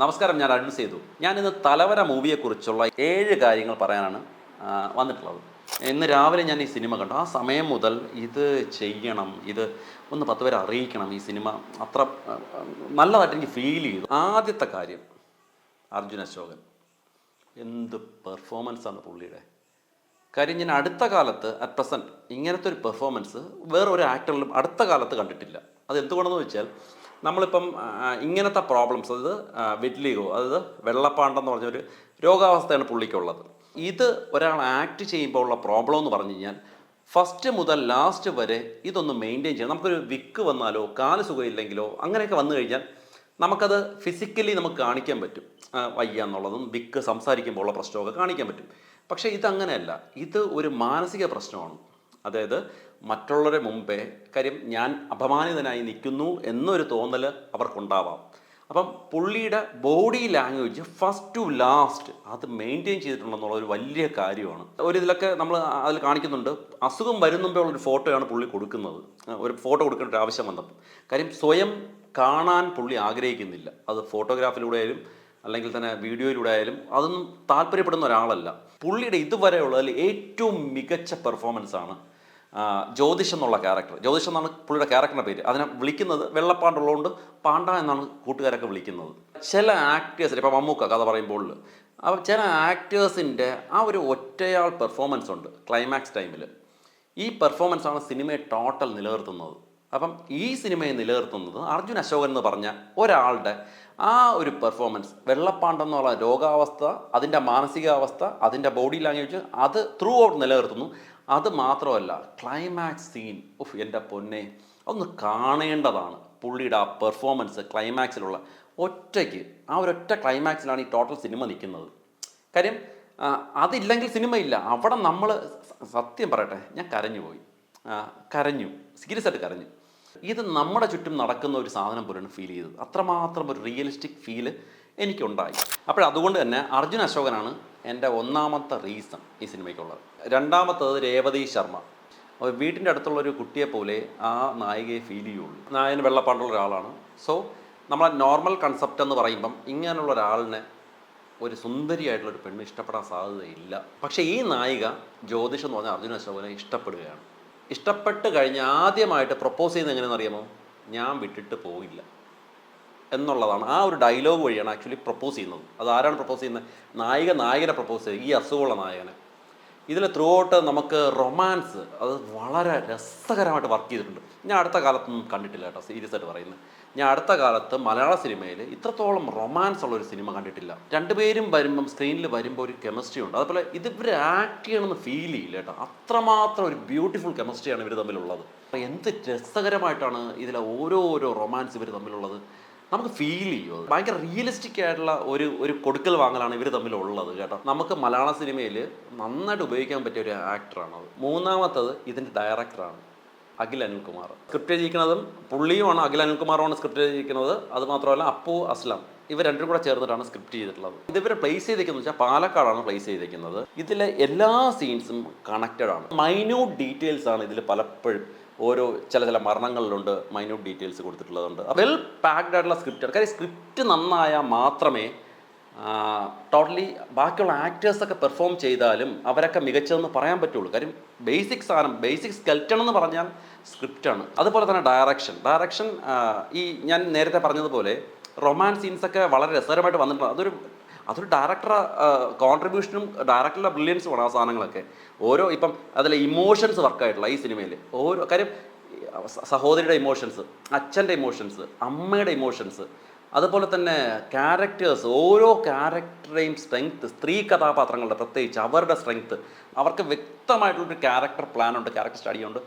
നമസ്കാരം, ഞാൻ അരുൺ സേതു. ഞാനിന്ന് തലവര മൂവിയെക്കുറിച്ചുള്ള 7 കാര്യങ്ങൾ പറയാനാണ് വന്നിട്ടുള്ളത്. ഇന്ന് രാവിലെ ഞാൻ ഈ സിനിമ കണ്ടു. ആ സമയം മുതൽ ഇത് ചെയ്യണം, ഇത് ഒന്ന് 10 പേരെ അറിയിക്കണം, ഈ സിനിമ അത്ര നല്ലതായിട്ട് എനിക്ക് ഫീൽ ചെയ്തു. ആദ്യത്തെ കാര്യം, അർജുൻ അശോകൻ. എന്ത് പെർഫോമൻസാണ് പുള്ളിയുടെ. കാര്യം ഞാൻ അടുത്ത കാലത്ത് അറ്റ് പ്രസൻറ്റ് ഇങ്ങനത്തെ ഒരു പെർഫോമൻസ് വേറെ ഒരു ആക്ടറിലും അടുത്ത കാലത്ത് കണ്ടിട്ടില്ല. അത് എന്തുകൊണ്ടെന്ന് വെച്ചാൽ, നമ്മളിപ്പം ഇങ്ങനത്തെ പ്രോബ്ലംസ്, അതായത് വിറ്റ്ലിഗോ, അതായത് വെള്ളപ്പാണ്ടെന്ന് പറഞ്ഞൊരു രോഗാവസ്ഥയാണ് പുള്ളിക്കുള്ളത്. ഇത് ഒരാൾ ആക്ട് ചെയ്യുമ്പോൾ ഉള്ള പ്രോബ്ലം എന്ന് പറഞ്ഞു കഴിഞ്ഞാൽ, ഫസ്റ്റ് മുതൽ ലാസ്റ്റ് വരെ ഇതൊന്ന് മെയിൻറ്റെയിൻ ചെയ്യണം. നമുക്കൊരു വിക്ക് വന്നാലോ കാല് സുഖമില്ലെങ്കിലോ അങ്ങനെയൊക്കെ വന്നു കഴിഞ്ഞാൽ നമുക്കത് ഫിസിക്കലി നമുക്ക് കാണിക്കാൻ പറ്റും, വയ്യ എന്നുള്ളതും വിക്ക് സംസാരിക്കുമ്പോൾ ഉള്ള പ്രശ്നമൊക്കെ കാണിക്കാൻ പറ്റും. പക്ഷേ ഇതങ്ങനെയല്ല, ഇത് ഒരു മാനസിക പ്രശ്നമാണ്. അതായത് മറ്റുള്ളവരുടെ മുമ്പേ, കാര്യം ഞാൻ അപമാനിതനായി നിൽക്കുന്നു എന്നൊരു തോന്നൽ അവർക്കുണ്ടാവാം. അപ്പം പുള്ളിയുടെ body language first to last അത് മെയിൻറ്റെയിൻ ചെയ്തിട്ടുണ്ടെന്നുള്ള ഒരു വലിയ കാര്യമാണ്. ഒരു ഇതിലൊക്കെ നമ്മൾ അതിൽ കാണിക്കുന്നുണ്ട്, അസുഖം വരുന്നുമ്പേ ഉള്ളൊരു ഫോട്ടോയാണ് പുള്ളി കൊടുക്കുന്നത്. ഒരു ഫോട്ടോ കൊടുക്കേണ്ട ഒരു ആവശ്യം വന്നപ്പോൾ, കാര്യം സ്വയം കാണാൻ പുള്ളി ആഗ്രഹിക്കുന്നില്ല. അത് ഫോട്ടോഗ്രാഫിലൂടെ ആയാലും അല്ലെങ്കിൽ തന്നെ വീഡിയോയിലൂടെ ആയാലും അതൊന്നും താല്പര്യപ്പെടുന്ന ഒരാളല്ല. പുള്ളിയുടെ ഇതുവരെയുള്ളതിൽ ഏറ്റവും മികച്ച പെർഫോമൻസാണ് ജ്യോതിഷ് എന്നുള്ള ക്യാരക്ടർ. ജ്യോതിഷ് എന്നാണ് പുള്ളിയുടെ ക്യാരക്ടറിൻ്റെ പേര്. അതിനെ വിളിക്കുന്നത് വെള്ളപ്പാണ്ടുള്ളതുകൊണ്ട് പാണ്ട എന്നാണ് കൂട്ടുകാരൊക്കെ വിളിക്കുന്നത്. ചില ആക്ടേഴ്സിന്, ഇപ്പോൾ മമ്മൂക്ക കഥ പറയുമ്പോൾ, അപ്പോൾ ചില ആക്ടേഴ്സിൻ്റെ ആ ഒരു ഒറ്റയാൾ പെർഫോമൻസ് ഉണ്ട് ക്ലൈമാക്സ് ടൈമിൽ. ഈ പെർഫോമൻസാണ് സിനിമയെ ടോട്ടൽ നിലനിർത്തുന്നത്. അപ്പം ഈ സിനിമയെ നിലനിർത്തുന്നത് അർജുൻ അശോകൻ എന്ന് പറഞ്ഞ ഒരാളുടെ ആ ഒരു പെർഫോമൻസ്, വെള്ളപ്പാണ്ടെന്നുള്ള രോഗാവസ്ഥ, അതിൻ്റെ മാനസികാവസ്ഥ, അതിൻ്റെ ബോഡി ലാംഗ്വേജ്, അത് ത്രൂ ഔട്ട് നിലനിർത്തുന്നു. അത് മാത്രമല്ല, ക്ലൈമാക്സ് സീൻ, എൻ്റെ പൊന്നെ, ഒന്ന് കാണേണ്ടതാണ്. പുള്ളിയുടെ ആ പെർഫോമൻസ് ക്ലൈമാക്സിലുള്ള ഒറ്റയ്ക്ക്, ആ ഒരൊറ്റ ക്ലൈമാക്സിലാണ് ഈ ടോട്ടൽ സിനിമ നിൽക്കുന്നത്. കാര്യം അതില്ലെങ്കിൽ സിനിമയില്ല. അവിടെ നമ്മൾ, സത്യം പറയട്ടെ, ഞാൻ കരഞ്ഞു, സീരിയസ് ആയിട്ട് കരഞ്ഞു. ഇത് നമ്മുടെ ചുറ്റും നടക്കുന്ന ഒരു സാധനം പോലെയാണ് ഫീൽ ചെയ്തത്. അത്രമാത്രം ഒരു റിയലിസ്റ്റിക് ഫീല് എനിക്കുണ്ടായി. അതുകൊണ്ട് തന്നെ അർജുൻ അശോകനാണ് എൻ്റെ ഒന്നാമത്തെ റീസൺ ഈ സിനിമയ്ക്കുള്ളത്. രണ്ടാമത്തത് രേവതി ശർമ്മ. വീട്ടിൻ്റെ അടുത്തുള്ളൊരു കുട്ടിയെ പോലെ ആ നായികയെ ഫീൽ ചെയ്യുള്ളൂ. നായകൻ വെള്ളപ്പാണ്ടുള്ള ഒരാളാണ്. സോ നമ്മളെ നോർമൽ കൺസെപ്റ്റ് എന്ന് പറയുമ്പം ഇങ്ങനെയുള്ള ഒരാളിനെ ഒരു സുന്ദരിയായിട്ടുള്ളൊരു പെണ്ണ് ഇഷ്ടപ്പെടാൻ സാധ്യതയില്ല. പക്ഷേ ഈ നായിക ജ്യോതിഷ് എന്ന് പറഞ്ഞാൽ അർജുൻ അശോകനെ ഇഷ്ടപ്പെടുകയാണ്. ഇഷ്ടപ്പെട്ട് കഴിഞ്ഞ് ആദ്യമായിട്ട് പ്രപ്പോസ് ചെയ്യുന്നത് എങ്ങനെയെന്ന് അറിയാമോ? ഞാൻ വിട്ടിട്ട് പോയില്ല എന്നുള്ളതാണ്. ആ ഒരു ഡയലോഗ് വഴിയാണ് ആക്ച്വലി പ്രപ്പോസ് ചെയ്യുന്നത്. അത് ആരാണ് പ്രപ്പോസ് ചെയ്യുന്നത്? നായകനെ പ്രപ്പോസ് ചെയ്ത്, ഈ അസുഖമുള്ള നായകനെ. ഇതിൽ ത്രൂ ഔട്ട് നമുക്ക് റൊമാൻസ് അത് വളരെ രസകരമായിട്ട് വർക്ക് ചെയ്തിട്ടുണ്ട്. ഞാൻ അടുത്ത കാലത്തൊന്നും കണ്ടിട്ടില്ല കേട്ടോ, സീരിയസ് ആയിട്ട് പറയുന്നത്. ഞാൻ അടുത്ത കാലത്ത് മലയാള സിനിമയിൽ ഇത്രത്തോളം റൊമാൻസ് ഉള്ളൊരു സിനിമ കണ്ടിട്ടില്ല. രണ്ടുപേരും വരുമ്പം, സ്ക്രീനിൽ വരുമ്പോൾ ഒരു കെമിസ്ട്രി ഉണ്ട്. അതുപോലെ ഇവർ ആക്ട് ചെയ്യണമെന്ന് ഫീൽ ചെയ്യില്ല കേട്ടോ. അത്രമാത്രം ഒരു ബ്യൂട്ടിഫുൾ കെമിസ്ട്രിയാണ് ഇവർ തമ്മിലുള്ളത്. എന്ത് രസകരമായിട്ടാണ് ഇതിലെ ഓരോരോ റൊമാൻസ് ഇവർ തമ്മിലുള്ളത്, നമുക്ക് ഫീൽ ചെയ്യും. അത് ഭയങ്കര റിയലിസ്റ്റിക് ആയിട്ടുള്ള ഒരു കൊടുക്കൽ വാങ്ങലാണ് ഇവർ തമ്മിലുള്ളത് കേട്ടോ. നമുക്ക് മലയാള സിനിമയിൽ നന്നായിട്ട് ഉപയോഗിക്കാൻ പറ്റിയ ഒരു ആക്ടറാണത്. മൂന്നാമത്തത് ഇതിൻ്റെ ഡയറക്ടറാണ് അഖിൽ അനിൽകുമാർ. സ്ക്രിപ്റ്റ് എഴുതിയിരിക്കുന്നതും പുള്ളിയുമാണ്, അഖിൽ അനിൽകുമാറുമാണ് സ്ക്രിപ്റ്റ് എഴുതിയിരിക്കുന്നത്. അതുമാത്രമല്ല അപ്പു അസ്ലം, ഇവർ രണ്ടും കൂടെ ചേർന്നിട്ടാണ് സ്ക്രിപ്റ്റ് ചെയ്തിട്ടുള്ളത്. ഇതിവരെ പ്ലേസ് ചെയ്തിരിക്കുന്നത് വെച്ചാൽ പാലക്കാടാണ് പ്ലേസ് ചെയ്തിരിക്കുന്നത്. ഇതിലെ എല്ലാ സീൻസും കണക്റ്റഡ് ആണ്. മൈന്യൂട്ട് ഡീറ്റെയിൽസ് ആണ് ഇതിൽ പലപ്പോഴും. ഓരോ ചില മരണങ്ങളിലുണ്ട് മൈന്യൂട്ട് ഡീറ്റെയിൽസ് കൊടുത്തിട്ടുള്ളതുണ്ട്. വെൽ പാക്ഡ് ആയിട്ടുള്ള സ്ക്രിപ്റ്റാണ്. കാര്യം സ്ക്രിപ്റ്റ് നന്നായാൽ മാത്രമേ ടോട്ടലി ബാക്കിയുള്ള ആക്ടേഴ്സൊക്കെ പെർഫോം ചെയ്താലും അവരൊക്കെ മികച്ചതെന്ന് പറയാൻ പറ്റുള്ളൂ. കാര്യം ബേസിക് സാധനം, ബേസിക് സ്കെൽറ്റൺ എന്ന് പറഞ്ഞാൽ സ്ക്രിപ്റ്റാണ്. അതുപോലെ തന്നെ ഡയറക്ഷൻ ഈ ഞാൻ നേരത്തെ പറഞ്ഞതുപോലെ റൊമാൻസ് സീൻസൊക്കെ വളരെ രസകരമായിട്ട് വന്നിട്ടുണ്ട്. അതൊരു ഡയറക്ടറെ കോൺട്രിബ്യൂഷനും ഡയറക്ടറുടെ ബ്രില്യൻസുമാണ് ആ സാധനങ്ങളൊക്കെ. ഇപ്പം അതിലെ ഇമോഷൻസ് വർക്കായിട്ടുള്ള ഈ സിനിമയിൽ ഓരോ കാര്യം, സഹോദരിയുടെ ഇമോഷൻസ്, അച്ഛൻ്റെ ഇമോഷൻസ്, അമ്മയുടെ ഇമോഷൻസ്, അതുപോലെ തന്നെ ക്യാരക്ടേഴ്സ്, ഓരോ ക്യാരക്ടറേയും സ്ട്രെങ്ത്ത്, സ്ത്രീ കഥാപാത്രങ്ങളുടെ പ്രത്യേകിച്ച് അവരുടെ സ്ട്രെങ്ത്ത്, അവർക്ക് വ്യക്തമായിട്ടുള്ളൊരു ക്യാരക്ടർ പ്ലാനുണ്ട്, ക്യാരക്ടർ സ്റ്റഡിയുണ്ട്,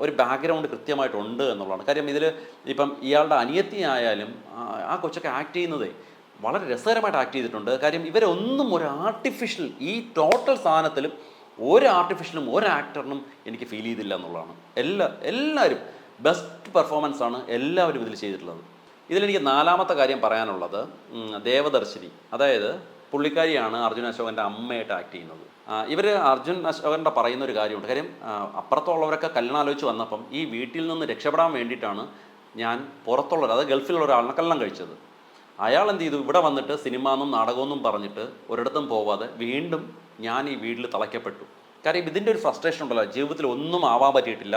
ഒരു ബാക്ക്ഗ്രൗണ്ട് കൃത്യമായിട്ടുണ്ട് എന്നുള്ളതാണ്. കാര്യം ഇതിൽ ഇപ്പം ഇയാളുടെ അനിയത്തി ആയാലും ആ കൊച്ചൊക്കെ ആക്ട് ചെയ്യുന്നതേ വളരെ രസകരമായിട്ട് ആക്ട് ചെയ്തിട്ടുണ്ട്. കാര്യം ഇവരൊന്നും ഒരു ആർട്ടിഫിഷ്യൽ, ഈ ടോട്ടൽ സാധനത്തിലും ഒരു ആർട്ടിഫിഷ്യലും ഒരു ആക്ടറിനും എനിക്ക് ഫീൽ ചെയ്തില്ല എന്നുള്ളതാണ്. എല്ലാവരും ബെസ്റ്റ് പെർഫോമൻസാണ് എല്ലാവരും ഇതിൽ ചെയ്തിട്ടുള്ളത്. ഇതിലെനിക്ക് നാലാമത്തെ കാര്യം പറയാനുള്ളത് ദേവദർശിനി. അതായത് പുള്ളിക്കാരിയാണ് അർജുൻ അശോകൻ്റെ അമ്മയായിട്ട് ആക്ട് ചെയ്യുന്നത്. ഇവർ അർജുൻ അശോകൻ്റെ പറയുന്ന ഒരു കാര്യമുണ്ട്. കാര്യം അപ്പുറത്തുള്ളവരൊക്കെ കല്യാണം ആലോചിച്ച് വന്നപ്പം ഈ വീട്ടിൽ നിന്ന് രക്ഷപ്പെടാൻ വേണ്ടിയിട്ടാണ് ഞാൻ പുറത്തുള്ളത്, അത് ഗൾഫിലുള്ള ഒരാളിനെ കല്യാണം കഴിച്ചത്. അയാൾ എന്ത് ചെയ്തു, ഇവിടെ വന്നിട്ട് സിനിമ എന്നും നാടകമെന്നും പറഞ്ഞിട്ട് ഒരിടത്തും പോവാതെ വീണ്ടും ഞാൻ ഈ വീട്ടിൽ തളയ്ക്കപ്പെട്ടു. കാര്യം ഇതിൻ്റെ ഒരു ഫ്രസ്ട്രേഷൻ ഉണ്ടല്ലോ, ജീവിതത്തിൽ ഒന്നും ആവാൻ പറ്റിയിട്ടില്ല,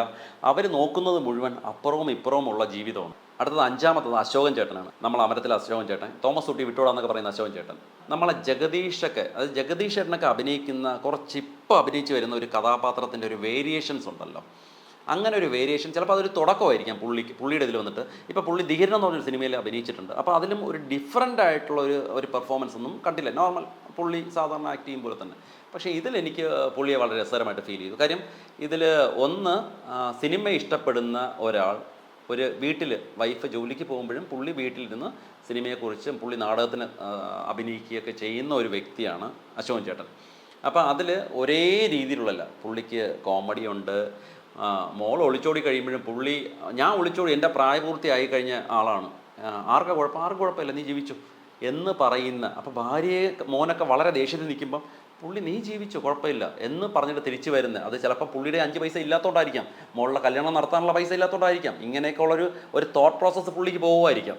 അവർ നോക്കുന്നത് മുഴുവൻ അപ്പുറവും ഇപ്പുറവും ഉള്ള ജീവിതമാണ്. അടുത്തത് അഞ്ചാമത്തത് അശോകൻ ചേട്ടനാണ്. നമ്മൾ അമരത്തിലെ അശോകൻ ചേട്ടൻ, തോമസ് ഊട്ടി വിട്ടോടാന്നൊക്കെ പറയുന്ന അശോകൻ ചേട്ടൻ. നമ്മളെ ജഗദീഷൊക്കെ, അത് ജഗദീഷ് ചേട്ടനൊക്കെ അഭിനയിക്കുന്ന കുറച്ച് ഇപ്പോൾ അഭിനയിച്ച് വരുന്ന ഒരു കഥാപാത്രത്തിൻ്റെ ഒരു വേരിയേഷൻസ് ഉണ്ടല്ലോ, അങ്ങനെ ഒരു വേരിയേഷൻ ചിലപ്പോൾ അതൊരു തുടക്കമായിരിക്കാം പുള്ളിയുടെ ഇതിൽ വന്നിട്ട്. ഇപ്പോൾ പുള്ളി ധീരൻ എന്ന് പറഞ്ഞൊരു സിനിമയിൽ അഭിനയിച്ചിട്ടുണ്ട്. അപ്പോൾ അതിലും ഒരു ഡിഫറൻ്റ് ആയിട്ടുള്ള ഒരു പെർഫോമൻസ് ഒന്നും കണ്ടില്ല, നോർമൽ പുള്ളി സാധാരണ ആക്ട് ചെയ്യും പോലെ തന്നെ. പക്ഷേ ഇതിലെനിക്ക് പുള്ളിയെ വളരെ രസകരമായിട്ട് ഫീൽ ചെയ്തു. കാര്യം ഇതിൽ ഒന്ന്, സിനിമ ഇഷ്ടപ്പെടുന്ന ഒരാൾ ഒരു വീട്ടിൽ വൈഫ് ജോലിക്ക് പോകുമ്പോഴും പുള്ളി വീട്ടിലിരുന്ന് സിനിമയെക്കുറിച്ചും പുള്ളി നാടകത്തിന് അഭിനയിക്കുകയൊക്കെ ചെയ്യുന്ന ഒരു വ്യക്തിയാണ് അശോകൻ ചേട്ടൻ. അപ്പോൾ അതിൽ ഒരേ രീതിയിലുള്ളല്ല, പുള്ളിക്ക് കോമഡി ഉണ്ട്. മോൾ ഒളിച്ചോടി കഴിയുമ്പോഴും പുള്ളി, ഞാൻ ഒളിച്ചോടി എൻ്റെ പ്രായപൂർത്തിയായി കഴിഞ്ഞ ആളാണ്, ആർക്കും കുഴപ്പമില്ല, നീ ജീവിച്ചു എന്ന് പറയുന്ന. അപ്പോൾ ഭാര്യയെ മോനൊക്കെ വളരെ ദേഷ്യത്തിൽ നിൽക്കുമ്പം പുള്ളി നീ ജീവിച്ചു കുഴപ്പമില്ല എന്ന് പറഞ്ഞിട്ട് തിരിച്ചു വരുന്നത്. അത് ചിലപ്പോൾ പുള്ളിയുടെ 5 പൈസ ഇല്ലാത്തതുകൊണ്ടായിരിക്കാം, മോളുടെ കല്യാണം നടത്താനുള്ള പൈസ ഇല്ലാത്തതുകൊണ്ടായിരിക്കാം, ഇങ്ങനെയൊക്കെ ഒരു തോട്ട് പ്രോസസ്സ് പുള്ളിക്ക് പോകുമായിരിക്കാം.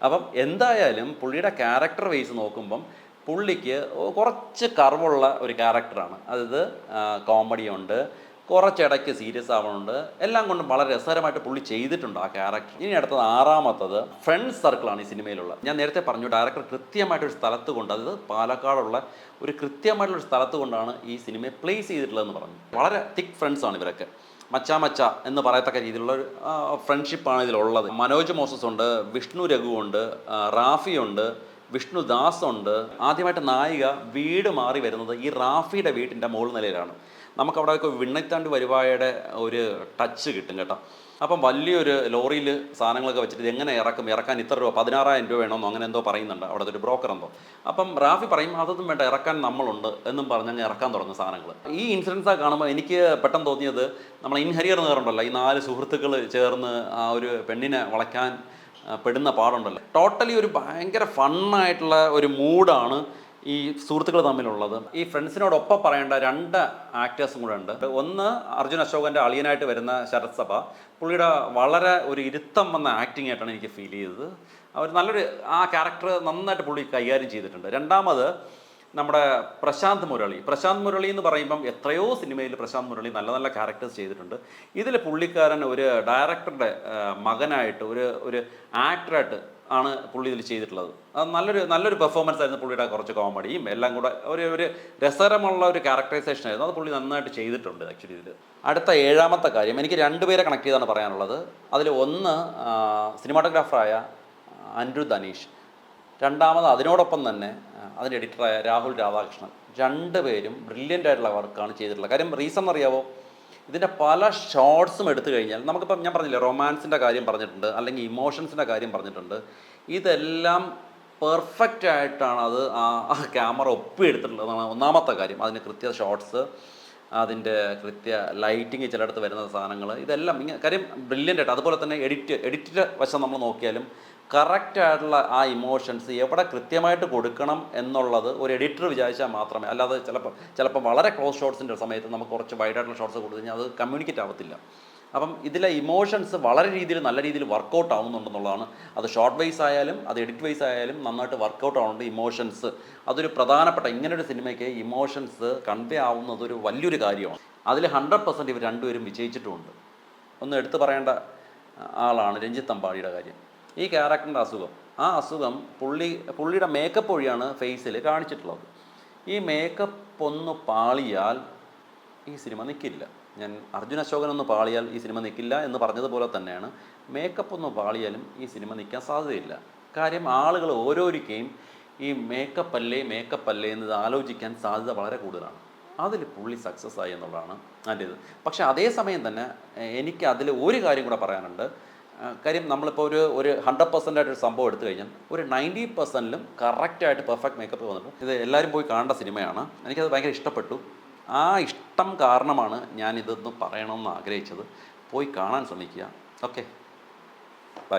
അപ്പം എന്തായാലും പുള്ളിയുടെ ക്യാരക്ടർ വൈസ് നോക്കുമ്പം പുള്ളിക്ക് കുറച്ച് കർവുള്ള ഒരു ക്യാരക്ടറാണ്. അതായത് കോമഡി ഉണ്ട്, കുറച്ചിടയ്ക്ക് സീരിയസ് ആവണുണ്ട്, എല്ലാം കൊണ്ടും വളരെ രസകരമായിട്ട് പുള്ളി ചെയ്തിട്ടുണ്ട് ആ ക്യാരക്ടർ. ഇനി അടുത്തത് ആറാമത്തത് ഫ്രണ്ട് സർക്കിളാണ് ഈ സിനിമയിലുള്ള. ഞാൻ നേരത്തെ പറഞ്ഞു, ഡയറക്ടർ കൃത്യമായിട്ടൊരു സ്ഥലത്ത് കൊണ്ട്, അതായത് പാലക്കാടുള്ള ഒരു കൃത്യമായിട്ടുള്ളൊരു സ്ഥലത്ത് കൊണ്ടാണ് ഈ സിനിമയെ പ്ലേസ് ചെയ്തിട്ടുള്ളതെന്ന് പറഞ്ഞു. വളരെ തിക്ക് ഫ്രണ്ട്സാണ് ഇവരൊക്കെ, മച്ച എന്ന് പറയത്തക്ക രീതിയിലുള്ള ഒരു ഫ്രണ്ട്ഷിപ്പാണ് ഇതിലുള്ളത്. മനോജ് മോസസ് ഉണ്ട്, വിഷ്ണു രഘു ഉണ്ട്, റാഫി ഉണ്ട്, വിഷ്ണു ദാസ് ഉണ്ട്. ആദ്യമായിട്ട് നായിക വീട് മാറി വരുന്നത് ഈ റാഫിയുടെ വീട്ടിൻ്റെ മുകൾ നിലയിലാണ്. നമുക്കവിടെയൊക്കെ വിണ്ണത്താണ്ട് വരുവായുടെ ഒരു ടച്ച് കിട്ടും കേട്ടോ. അപ്പം വലിയൊരു ലോറിയിൽ സാധനങ്ങളൊക്കെ വെച്ചിട്ട് ഇത് എങ്ങനെ ഇറക്കാൻ ഇത്ര രൂപ, 16,000 രൂപ വേണമെന്നോ അങ്ങനെ എന്തോ പറയുന്നുണ്ട് അവിടുത്തെ ഒരു ബ്രോക്കർ എന്തോ. അപ്പം റാഫി പറയും അതൊന്നും വേണ്ട, ഇറക്കാൻ നമ്മളുണ്ട് എന്നും പറഞ്ഞ് അങ്ങ് ഇറക്കാൻ തുടങ്ങും സാധനങ്ങൾ. ഈ ഇൻസിഡൻസ് കാണുമ്പോൾ എനിക്ക് പെട്ടെന്ന് തോന്നിയത്, നമ്മൾ ഇൻഹരിയർ എന്ന് പറഞ്ഞിട്ടുണ്ടല്ലോ, ഈ 4 സുഹൃത്തുക്കൾ ചേർന്ന് ആ ഒരു പെണ്ണിനെ വളയ്ക്കാൻ പെടുന്ന പാടുണ്ടല്ലോ. ടോട്ടലി ഒരു ഭയങ്കര ഫണ്ണായിട്ടുള്ള ഒരു മൂഡാണ് ഈ സുഹൃത്തുക്കൾ തമ്മിലുള്ളത്. ഈ ഫ്രണ്ട്സിനോടൊപ്പം പറയേണ്ട 2 ആക്ടേഴ്സും കൂടെ ഉണ്ട്. ഒന്ന് അർജുൻ അശോകൻ്റെ അളിയനായിട്ട് വരുന്ന ശരത് സഭ, പുള്ളിയുടെ വളരെ ഒരു ഇരുത്തം വന്ന ആക്ടിങ് ആയിട്ടാണ് എനിക്ക് ഫീൽ ചെയ്തത്. അവർ നല്ലൊരു ആ ക്യാരക്ടർ നന്നായിട്ട് പുള്ളി കൈകാര്യം ചെയ്തിട്ടുണ്ട്. രണ്ടാമത് നമ്മുടെ പ്രശാന്ത് മുരളി എന്ന് പറയുമ്പം എത്രയോ സിനിമയിൽ പ്രശാന്ത് മുരളി നല്ല നല്ല ക്യാരക്ടേഴ്സ് ചെയ്തിട്ടുണ്ട്. ഇതിൽ പുള്ളിക്കാരൻ ഒരു ഡയറക്ടറുടെ മകനായിട്ട് ഒരു ആക്ടറായിട്ട് ആണ് പുള്ളി ഇതിൽ ചെയ്തിട്ടുള്ളത്. അത് നല്ലൊരു പെർഫോമൻസ് ആയിരുന്നു. പുള്ളിയുടെ കുറച്ച് കോമഡിയും എല്ലാം കൂടെ ഒരു രസകരമുള്ള ഒരു ക്യാരക്ടറൈസേഷൻ ആയിരുന്നു. അത് പുള്ളി നന്നായിട്ട് ചെയ്തിട്ടുണ്ട് ആക്ച്വലി ഇതിൽ. അടുത്ത 7ാമത്തെ കാര്യം, എനിക്ക് 2 പേരെ കണക്ട് ചെയ്താണ് പറയാനുള്ളത്. അതിൽ ഒന്ന് സിനിമാറ്റോഗ്രാഫറായ അനിരുദ്ധ് അനീഷ്, രണ്ടാമത് അതിനോടൊപ്പം തന്നെ അതിൻ്റെ എഡിറ്ററായ രാഹുൽ രാധാകൃഷ്ണൻ. 2 പേരും ബ്രില്യൻ്റ് ആയിട്ടുള്ള വർക്കാണ് ചെയ്തിട്ടുള്ളത്. കാര്യം റീസൺ എന്നറിയാവോ, ഇതിൻ്റെ പല ഷോർട്സും എടുത്തു കഴിഞ്ഞാൽ നമുക്കിപ്പം ഞാൻ പറഞ്ഞില്ലേ, റൊമാൻസിൻ്റെ കാര്യം പറഞ്ഞിട്ടുണ്ട്, അല്ലെങ്കിൽ ഇമോഷൻസിൻ്റെ കാര്യം പറഞ്ഞിട്ടുണ്ട്, ഇതെല്ലാം പെർഫെക്റ്റ് ആയിട്ടാണ് അത് ആ ക്യാമറ ഒപ്പിയെടുത്തിട്ടുള്ളതാണ് ഒന്നാമത്തെ കാര്യം. അതിന് കൃത്യ ഷോർട്സ്, അതിൻ്റെ കൃത്യ ലൈറ്റിങ്, ചിലയിടത്ത് വരുന്ന സാധനങ്ങൾ, ഇതെല്ലാം കാര്യം ബ്രില്യൻ്റ് ആയിട്ട്. അതുപോലെ തന്നെ എഡിറ്റിൻ്റെ വശം നമ്മൾ നോക്കിയാലും കറക്റ്റായിട്ടുള്ള ആ ഇമോഷൻസ് എവിടെ കൃത്യമായിട്ട് കൊടുക്കണം എന്നുള്ളത് ഒരു എഡിറ്റർ വിചാരിച്ചാൽ മാത്രമേ, അല്ലാതെ ചിലപ്പോൾ വളരെ ക്ലോസ് ഷോട്ട്സിൻ്റെ സമയത്ത് നമുക്ക് കുറച്ച് വൈഡായിട്ടുള്ള ഷോട്ട്സ് കൊടുത്തു കഴിഞ്ഞാൽ അത് കമ്മ്യൂണിക്കേറ്റ് ആവത്തില്ല. അപ്പം ഇതിലെ ഇമോഷൻസ് നല്ല രീതിയിൽ വർക്കൗട്ട് ആവുന്നുണ്ടെന്നുള്ളതാണ്. അത് ഷോർട്ട് വൈസ് ആയാലും അത് എഡിറ്റ് വൈസ് ആയാലും നന്നായിട്ട് വർക്കൗട്ട് ആവുന്നുണ്ട് ഇമോഷൻസ്. അതൊരു പ്രധാനപ്പെട്ട, ഇങ്ങനൊരു സിനിമയ്ക്ക് ഇമോഷൻസ് കൺവേ ആവുന്നത് ഒരു വലിയൊരു കാര്യമാണ്. അതിൽ 100% ഇവർ 2 പേരും വിജയിച്ചിട്ടുമുണ്ട്. ഒന്ന് എടുത്തു പറയേണ്ട ആളാണ് രഞ്ജിത്ത് അമ്പാടിയുടെ കാര്യം. ഈ ക്യാരക്ടറിൻ്റെ ആ അസുഖം പുള്ളിയുടെ മേക്കപ്പ് വഴിയാണ് ഫേസിൽ കാണിച്ചിട്ടുള്ളത്. ഈ മേക്കപ്പ് ഒന്ന് പാളിയാൽ ഈ സിനിമ നിൽക്കില്ല. ഞാൻ അർജുൻ അശോകനൊന്ന് പാളിയാൽ ഈ സിനിമ നിൽക്കില്ല എന്ന് പറഞ്ഞതുപോലെ തന്നെയാണ് മേക്കപ്പ് ഒന്ന് പാളിയാലും ഈ സിനിമ നിൽക്കാൻ സാധ്യതയില്ല. കാര്യം ആളുകൾ ഓരോരിക്കെയും ഈ മേക്കപ്പ് അല്ലേ എന്നത് ആലോചിക്കാൻ സാധ്യത വളരെ കൂടുതലാണ്. അതിൽ പുള്ളി സക്സസ് ആയി എന്നുള്ളതാണ് അതിൻ്റെ ഇത്. പക്ഷേ അതേസമയം തന്നെ എനിക്ക് അതിൽ ഒരു കാര്യം കൂടെ പറയാനുണ്ട്. കാര്യം നമ്മളിപ്പോൾ ഒരു 100% ആയിട്ടൊരു സംഭവം എടുത്തു കഴിഞ്ഞാൽ ഒരു 90%ലും കറക്റ്റായിട്ട് പെർഫെക്റ്റ് മേക്കപ്പ് വന്നിട്ട് ഇത് എല്ലാവരും പോയി കാണേണ്ട സിനിമയാണ്. എനിക്കത് ഭയങ്കര ഇഷ്ടപ്പെട്ടു. ആ ഇഷ്ടം കാരണമാണ് ഞാനിതൊന്ന് പറയണമെന്ന് ആഗ്രഹിച്ചത്. പോയി കാണാൻ ശ്രമിക്കുക. Okay, by.